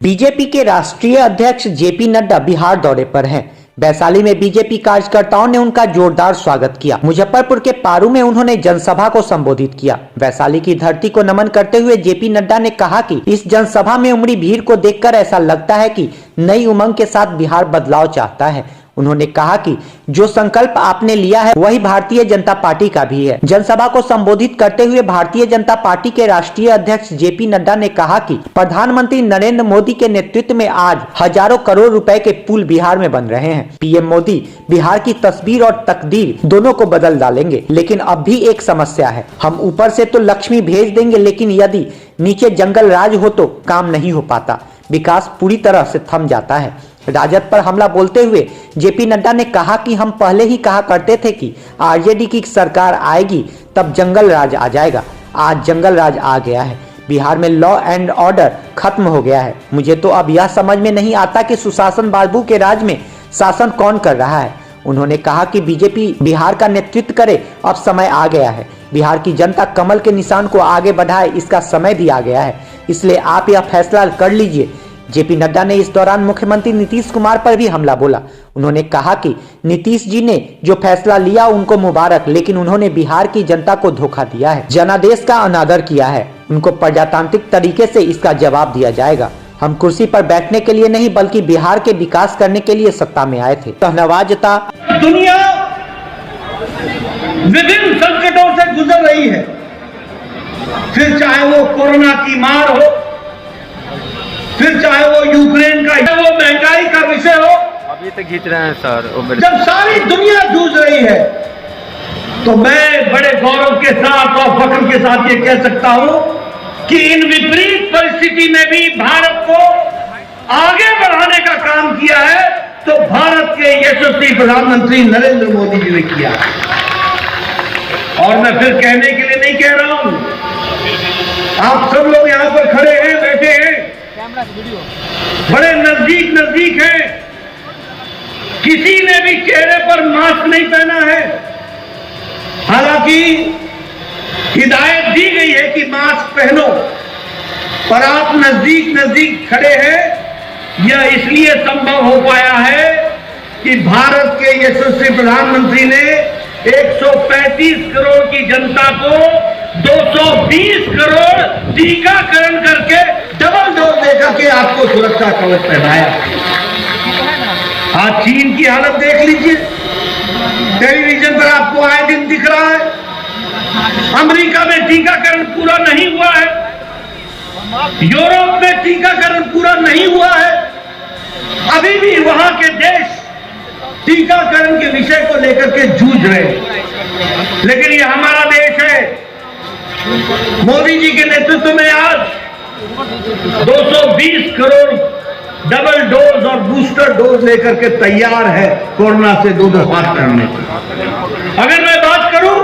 BJP के राष्ट्रीय अध्यक्ष जेपी नड्डा बिहार दौरे पर हैं। वैशाली में बीजेपी कार्यकर्ताओं ने उनका जोरदार स्वागत किया। मुजफ्फरपुर के पारू में उन्होंने जनसभा को संबोधित किया। वैशाली की धरती को नमन करते हुए जेपी नड्डा ने कहा कि इस जनसभा में उमड़ी भीड़ को देखकर ऐसा लगता है कि नई उमंग के साथ बिहार बदलाव चाहता है। उन्होंने कहा कि जो संकल्प आपने लिया है वही भारतीय जनता पार्टी का भी है। जनसभा को संबोधित करते हुए भारतीय जनता पार्टी के राष्ट्रीय अध्यक्ष जेपी नड्डा ने कहा कि प्रधानमंत्री नरेंद्र मोदी के नेतृत्व में आज हजारों करोड़ रुपए के पुल बिहार में बन रहे हैं। पीएम मोदी बिहार की तस्वीर और तकदीर दोनों को बदल डालेंगे। लेकिन अब भी एक समस्या है, हम ऊपर से तो लक्ष्मी भेज देंगे, लेकिन यदि नीचे जंगल राज हो तो काम नहीं हो पाता, विकास पूरी तरह से थम जाता है। राजद पर हमला बोलते हुए जेपी नड्डा ने कहा कि हम पहले ही कहा करते थे कि आरजेडी की सरकार आएगी तब जंगल राज आ जाएगा। आज जंगल राज आ गया है। बिहार में लॉ एंड ऑर्डर खत्म हो गया है। मुझे तो अब यह समझ में नहीं आता कि सुशासन बाबू के राज में शासन कौन कर रहा है। उन्होंने कहा कि बीजेपी बिहार का नेतृत्व करे, अब समय आ गया है। बिहार की जनता कमल के निशान को आगे बढ़ाए, इसका समय भी आ गया है। इसलिए आप यह फैसला कर लीजिए। जेपी नड्डा ने इस दौरान मुख्यमंत्री नीतीश कुमार पर भी हमला बोला। उन्होंने कहा कि नीतीश जी ने जो फैसला लिया उनको मुबारक, लेकिन उन्होंने बिहार की जनता को धोखा दिया है, जनादेश का अनादर किया है। उनको प्रजातांत्रिक तरीके से इसका जवाब दिया जाएगा। हम कुर्सी पर बैठने के लिए नहीं बल्कि बिहार के विकास करने के लिए सत्ता में आए थे। धन्यवाद। दुनिया विभिन्न संकटों से गुजर रही है, फिर चाहे वो कोरोना की मार हो, फिर चाहे वो यूक्रेन का, वो महंगाई का विषय हो। अभी तक खींच रहे हैं सर। जब सारी दुनिया जूझ रही है तो मैं बड़े गौरव के साथ और फख्र के साथ ये कह सकता हूं कि इन विपरीत परिस्थिति में भी भारत को आगे बढ़ाने का काम किया है तो भारत के यशस्वी प्रधानमंत्री नरेंद्र मोदी जी ने किया है। और मैं फिर कहने के लिए नहीं कह रहा हूं, आप सब लोग यहां पर खड़े हैं, बैठे हैं, बड़े नजदीक हैं, किसी ने भी चेहरे पर मास्क नहीं पहना है। हालांकि हिदायत दी गई है कि मास्क पहनो, पर आप नजदीक खड़े हैं। यह इसलिए संभव हो पाया है कि भारत के यशस्वी प्रधानमंत्री ने 135 करोड़ की जनता को 220 करोड़ टीकाकरण करके डबल डोज देकर के आपको सुरक्षा कवच पहनाया। आज चीन की हालत देख लीजिए, टेलीविजन पर आपको आए दिन दिख रहा है। अमेरिका में टीकाकरण पूरा नहीं हुआ है, यूरोप में टीकाकरण पूरा नहीं हुआ है। अभी भी वहां के देश टीकाकरण के विषय को लेकर के जूझ रहे हैं, लेकिन ये हमारा देश है। मोदी जी के नेतृत्व में आज 220 करोड़ डबल डोज और बूस्टर डोज लेकर के तैयार है कोरोना से दो हाथ करने की। अगर मैं बात करूं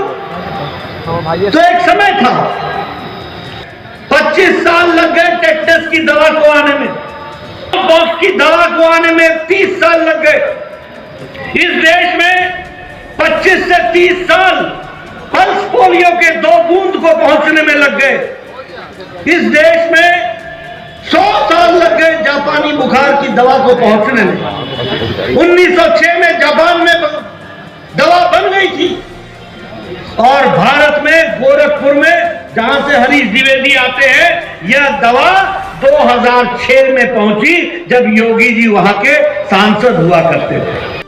तो एक समय था 25 साल लग गए टेटनस की दवा को आने में, बॉक्स की दवा को आने में 30 साल लग गए। इस देश में 25 से 30 साल पल्स पोलियो के 2 बूंद को पहुंचने में लग गए। इस देश में 100 साल लग गए जापानी बुखार की दवा को पहुंचने में। 1906 में जापान में दवा बन गई थी और भारत में गोरखपुर में, जहां से हरीश द्विवेदी आते हैं, यह दवा 2006 में पहुंची जब योगी जी वहां के सांसद हुआ करते थे।